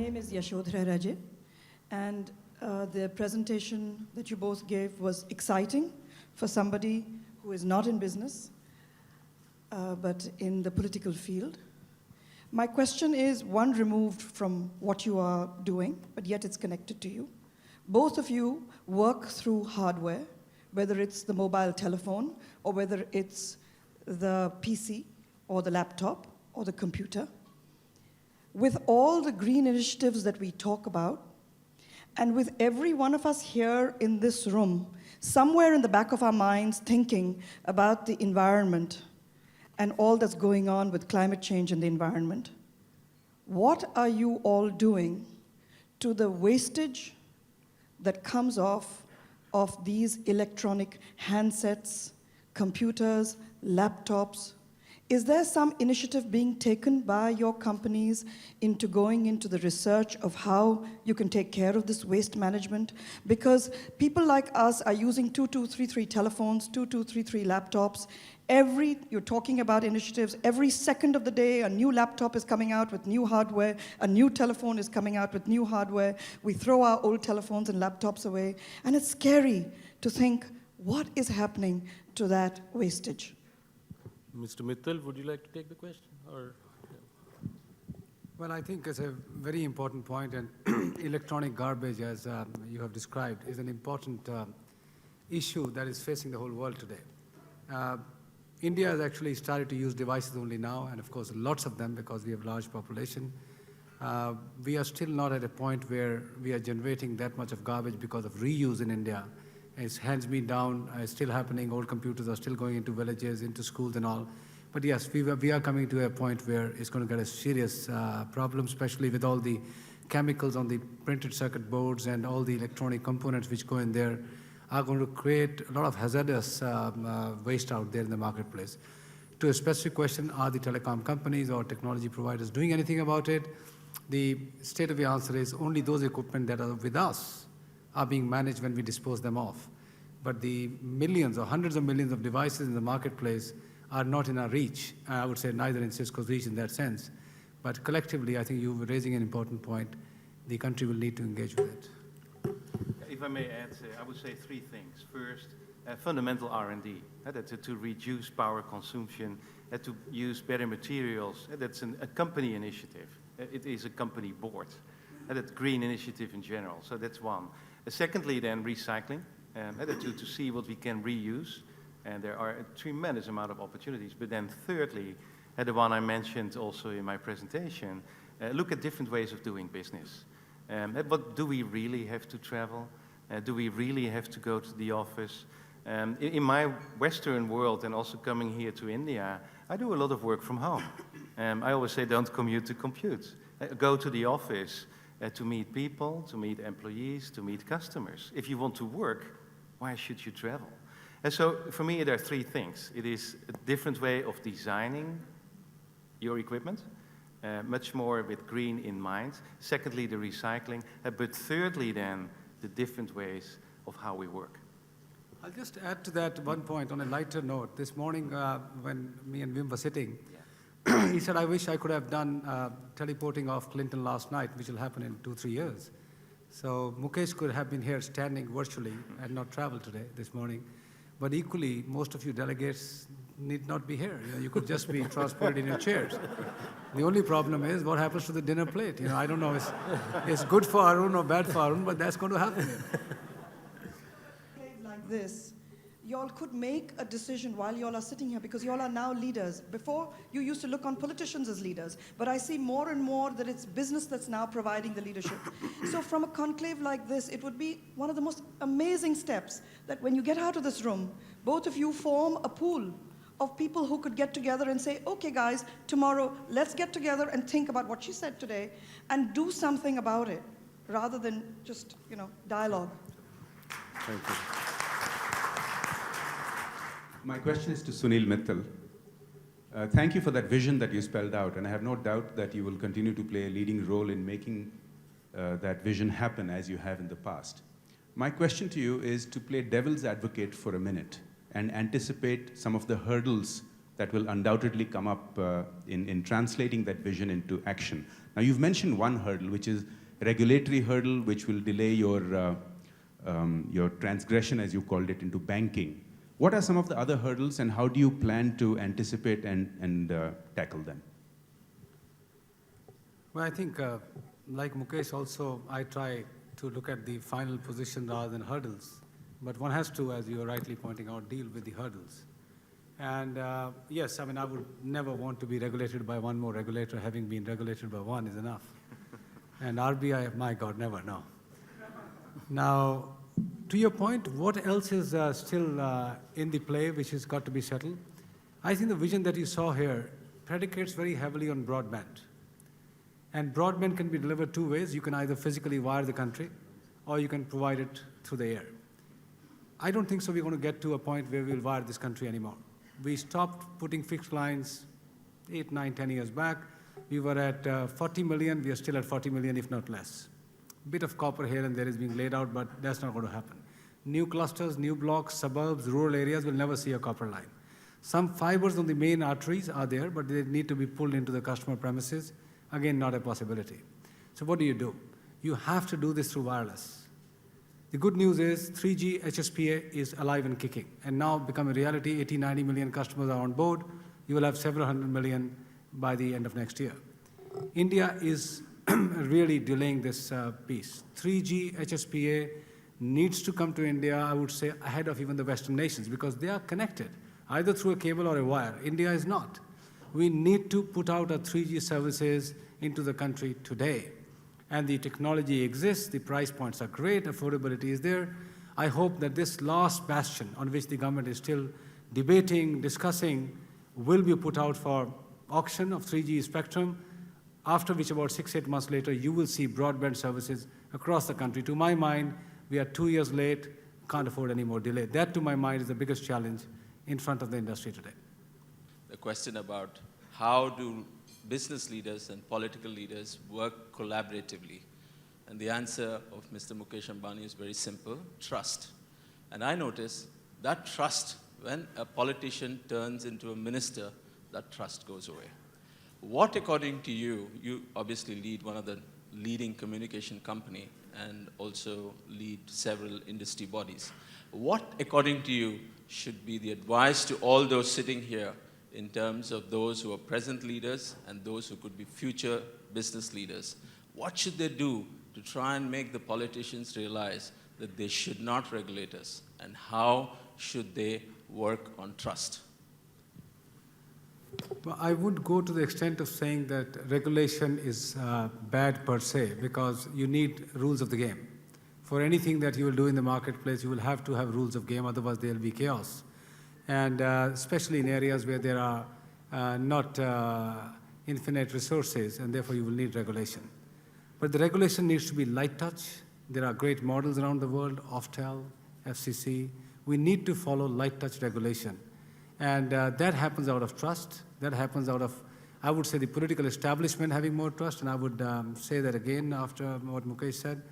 name is Yashodhara Raje, and the presentation that you both gave was exciting for somebody who is not in business, but in the political field. My question is one removed from what you are doing, but yet it's connected to you. Both of you work through hardware, whether it's the mobile telephone or whether it's the PC or the laptop or the computer. With all the green initiatives that we talk about, and with every one of us here in this room, somewhere in the back of our minds thinking about the environment and all that's going on with climate change and the environment, what are you all doing to the wastage that comes off of these electronic handsets, computers, laptops? Is there some initiative being taken by your companies into going into the research of how you can take care of this waste management? Because people like us are using 2233 telephones, 2233 laptops. You're talking about initiatives, every second of the day a new laptop is coming out with new hardware, a new telephone is coming out with new hardware. We throw our old telephones and laptops away, and it's scary to think, what is happening to that wastage? Mr. Mittal, would you like to take the question? Or, yeah. Well, I think it's a very important point, and electronic garbage, as you have described, is an important issue that is facing the whole world today. India has actually started to use devices only now, and of course lots of them because we have a large population. We are still not at a point where we are generating that much of garbage because of reuse in India. It's hands-me-down, still happening. Old computers are still going into villages, into schools and all. But yes, we are coming to a point where it's going to get a serious problem, especially with all the chemicals on the printed circuit boards and all the electronic components which go in there are going to create a lot of hazardous waste out there in the marketplace. To a specific question, are the telecom companies or technology providers doing anything about it? The state of the answer is only those equipment that are with us are being managed when we dispose them off. But the millions or hundreds of millions of devices in the marketplace are not in our reach. I would say neither in Cisco's reach in that sense. But collectively, I think you're raising an important point. The country will need to engage with it. If I may add, I would say three things. First, fundamental R&D, to reduce power consumption, to use better materials. That's a company initiative. It is a company board. That's green initiative in general. So that's one. Secondly, then recycling, to see what we can reuse. And there are a tremendous amount of opportunities. But then thirdly, the one I mentioned also in my presentation, look at different ways of doing business. But do we really have to travel? Do we really have to go to the office? In my Western world and also coming here to India, I do a lot of work from home. I always say don't commute to compute. Go to the office to meet people, to meet employees, to meet customers. If you want to work, why should you travel? And so for me, there are three things. It is a different way of designing your equipment, much more with green in mind. Secondly, the recycling. But thirdly, then, the different ways of how we work. I'll just add to that one point on a lighter note. This morning, when me and Wim were sitting, he said, I wish I could have done teleporting off Clinton last night, which will happen in 2-3 years. So Mukesh could have been here standing virtually and not traveled today, this morning. But equally, most of you delegates need not be here. You could just be transported in your chairs. The only problem is what happens to the dinner plate. I don't know, it's good for Arun or bad for Arun, but that's going to happen. Like this, y'all could make a decision while y'all are sitting here because y'all are now leaders. Before, you used to look on politicians as leaders, but I see more and more that it's business that's now providing the leadership. So from a conclave like this, it would be one of the most amazing steps that when you get out of this room, both of you form a pool of people who could get together and say, okay guys, tomorrow let's get together and think about what she said today and do something about it rather than just, dialogue. Thank you. My question is to Sunil Mittal. Thank you for that vision that you spelled out, and I have no doubt that you will continue to play a leading role in making that vision happen as you have in the past. My question to you is to play devil's advocate for a minute and anticipate some of the hurdles that will undoubtedly come up in translating that vision into action. Now, you've mentioned one hurdle, which is regulatory hurdle, which will delay your transgression, as you called it, into banking. What are some of the other hurdles, and how do you plan to anticipate and tackle them? Well, I think, like Mukesh also, I try to look at the final position rather than hurdles. But one has to, as you are rightly pointing out, deal with the hurdles. And yes, I mean, I would never want to be regulated by one more regulator. Having been regulated by one is enough. And RBI, my God, never, no. Now, to your point, what else is still in the play which has got to be settled? I think the vision that you saw here predicates very heavily on broadband. And broadband can be delivered two ways. You can either physically wire the country, or you can provide it through the air. I don't think so we're going to get to a point where we'll wire this country anymore. We stopped putting fixed lines 8, 9, 10 years back. We were at 40 million. We are still at 40 million, if not less. A bit of copper here and there is being laid out, but that's not going to happen. New clusters, new blocks, suburbs, rural areas will never see a copper line. Some fibers on the main arteries are there, but they need to be pulled into the customer premises. Again, not a possibility. So what do? You have to do this through wireless. The good news is 3G HSPA is alive and kicking, and now become a reality. 80, 90 million customers are on board. You will have several hundred million by the end of next year. India is really delaying this piece. 3G HSPA needs to come to India, I would say, ahead of even the Western nations, because they are connected, either through a cable or a wire. India is not. We need to put out our 3G services into the country today. And the technology exists, the price points are great, affordability is there. I hope that this last bastion on which the government is still debating, discussing, will be put out for auction of 3G spectrum, after which about 6-8 months later, you will see broadband services across the country. To my mind, we are 2 years late, can't afford any more delay. That, to my mind, is the biggest challenge in front of the industry today. The question about how do business leaders and political leaders work collaboratively? And the answer of Mr. Mukesh Ambani is very simple: trust. And I notice that trust, when a politician turns into a minister, that trust goes away. What, according to you, you obviously lead one of the leading communication company and also lead several industry bodies. What, according to you, should be the advice to all those sitting here in terms of those who are present leaders and those who could be future business leaders? What should they do to try and make the politicians realize that they should not regulate us? And how should they work on trust? Well, I would go to the extent of saying that regulation is bad per se, because you need rules of the game. For anything that you will do in the marketplace, you will have to have rules of game, otherwise there will be chaos. And especially in areas where there are not infinite resources, and therefore you will need regulation. But the regulation needs to be light touch. There are great models around the world, Oftel, FCC. We need to follow light touch regulation. And that happens out of trust. That happens out of, I would say, the political establishment having more trust. And I would say that again after what Mukesh said.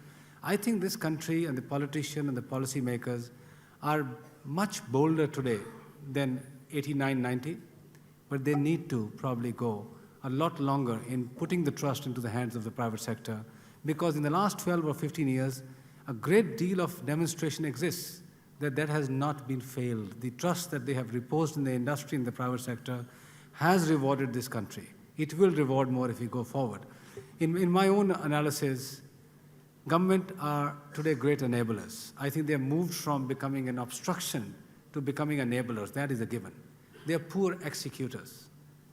I think this country and the politicians and the policymakers are much bolder today than 89, 90, but they need to probably go a lot longer in putting the trust into the hands of the private sector, because in the last 12 or 15 years, a great deal of demonstration exists that has not been failed. The trust that they have reposed in the industry and the private sector has rewarded this country. It will reward more if we go forward. In my own analysis, government are today great enablers. I think they have moved from becoming an obstruction to becoming enablers. That is a given. They are poor executors.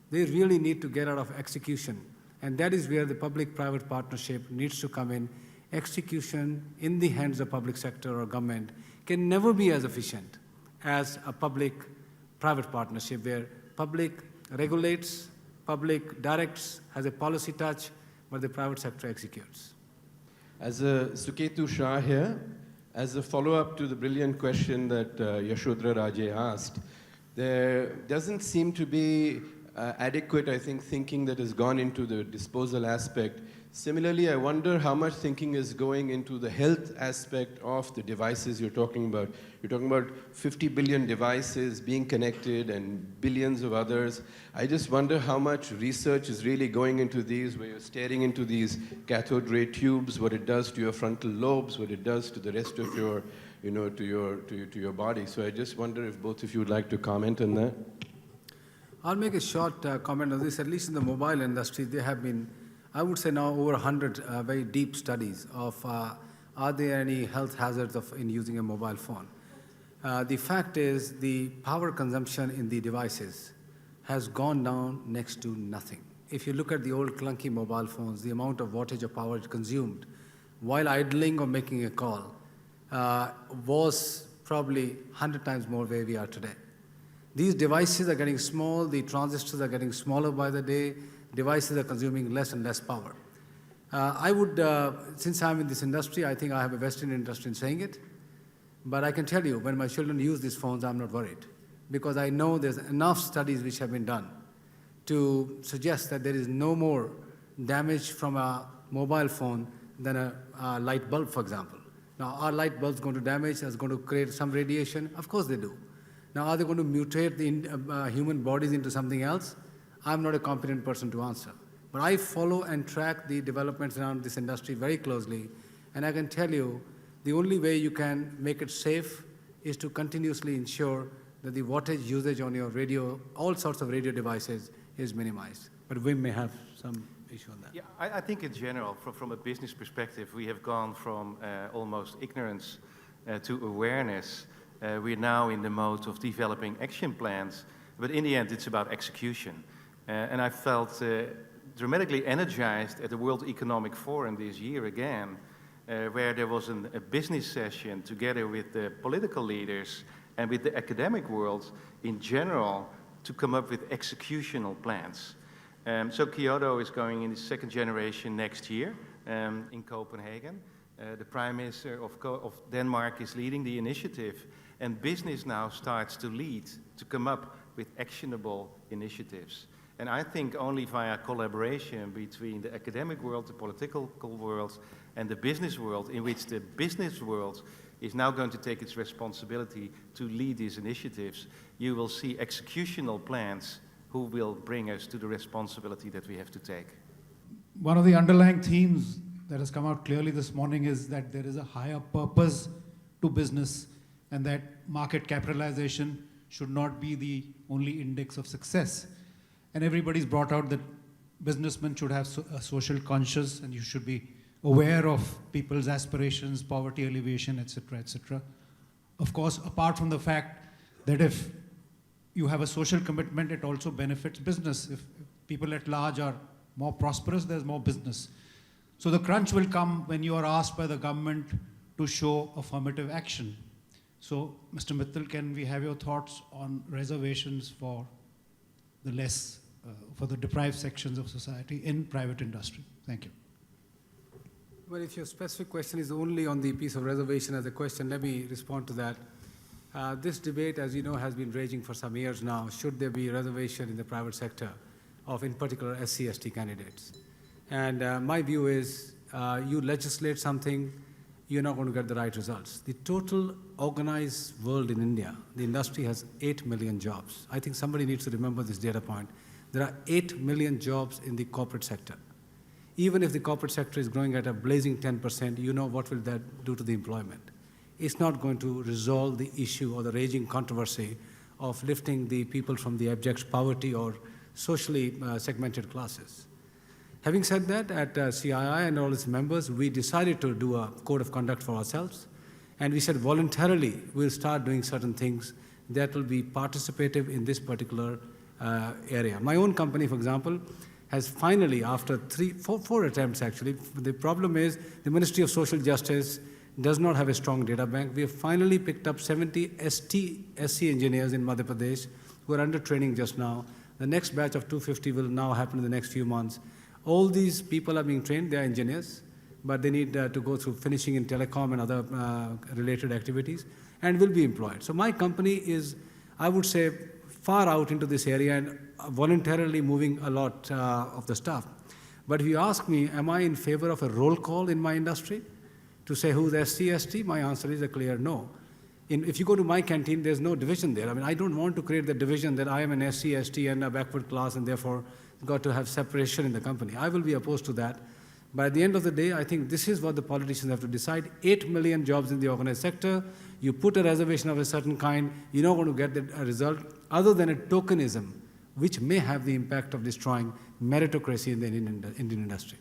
They really need to get out of execution. And that is where the public-private partnership needs to come in. Execution in the hands of public sector or government can never be as efficient as a public-private partnership where public regulates, public directs, has a policy touch, but the private sector executes. As a Suketu Shah here, as a follow-up to the brilliant question that Yashodhara Raje asked, there doesn't seem to be adequate, I think, thinking that has gone into the disposal aspect Similarly, I wonder how much thinking is going into the health aspect of the devices you're talking about. You're talking about 50 billion devices being connected and billions of others. I just wonder how much research is really going into these, where you're staring into these cathode ray tubes, what it does to your frontal lobes, what it does to the rest of your, to your body. So I just wonder if both of you would like to comment on that. I'll make a short comment on this. At least in the mobile industry, there have been, I would say now, over 100 very deep studies of are there any health hazards in using a mobile phone. The fact is the power consumption in the devices has gone down next to nothing. If you look at the old clunky mobile phones, the amount of wattage of power consumed while idling or making a call was probably 100 times more where we are today. These devices are getting small, the transistors are getting smaller by the day, devices are consuming less and less power. I would, since I'm in this industry, I think I have a vested interest in saying it, but I can tell you, when my children use these phones, I'm not worried, because I know there's enough studies which have been done to suggest that there is no more damage from a mobile phone than a light bulb, for example. Now, are light bulbs going to damage? Is going to create some radiation? Of course they do. Now, are they going to mutate the human bodies into something else? I'm not a competent person to answer. But I follow and track the developments around this industry very closely, and I can tell you the only way you can make it safe is to continuously ensure that the wattage usage on your radio, all sorts of radio devices, is minimized. But we may have some issue on that. Yeah, I think in general, from a business perspective, we have gone from almost ignorance to awareness. We're now in the mode of developing action plans, but in the end, it's about execution. And I felt dramatically energized at the World Economic Forum this year again, where there was a business session together with the political leaders and with the academic world in general to come up with executional plans. So Kyoto is going in its second generation next year in Copenhagen. The Prime Minister of Denmark is leading the initiative, and business now starts to lead, to come up with actionable initiatives. And I think only via collaboration between the academic world, the political world, and the business world, in which the business world is now going to take its responsibility to lead these initiatives, you will see executional plans who will bring us to the responsibility that we have to take. One of the underlying themes that has come out clearly this morning is that there is a higher purpose to business, and that market capitalization should not be the only index of success. And everybody's brought out that businessmen should have a social conscience, and you should be aware of people's aspirations, poverty alleviation, etc., etc. Of course, apart from the fact that if you have a social commitment, it also benefits business. If people at large are more prosperous, there's more business. So the crunch will come when you are asked by the government to show affirmative action. So, Mr. Mittal, can we have your thoughts on reservations for the for the deprived sections of society in private industry? Thank you. Well, if your specific question is only on the piece of reservation as a question, let me respond to that. This debate, as you know, has been raging for some years now. Should there be reservation in the private sector of, in particular, SC/ST candidates? And my view is, you legislate something, you're not going to get the right results. The total organized world in India, the industry has 8 million jobs. I think somebody needs to remember this data point. There are 8 million jobs in the corporate sector. Even if the corporate sector is growing at a blazing 10%, you know what will that do to the employment. It's not going to resolve the issue or the raging controversy of lifting the people from the abject poverty or socially segmented classes. Having said that, at CII and all its members, we decided to do a code of conduct for ourselves. And we said voluntarily we'll start doing certain things that will be participative in this particular area. My own company, for example, has finally, after four attempts actually, the problem is the Ministry of Social Justice does not have a strong data bank. We have finally picked up 70 SC engineers in Madhya Pradesh who are under training just now. The next batch of 250 will now happen in the next few months. All these people are being trained, they are engineers, but they need to go through finishing in telecom and other related activities, and will be employed. So my company is, I would say, far out into this area and voluntarily moving a lot of the staff. But if you ask me, am I in favor of a roll call in my industry to say who's SC, ST? My answer is a clear no. If you go to my canteen, there's no division there. I mean, I don't want to create the division that I am an SC, ST and a backward class and therefore got to have separation in the company. I will be opposed to that. But at the end of the day, I think this is what the politicians have to decide. 8 million jobs in the organized sector. You put a reservation of a certain kind, you're not going to get a result other than a tokenism, which may have the impact of destroying meritocracy in the Indian industry.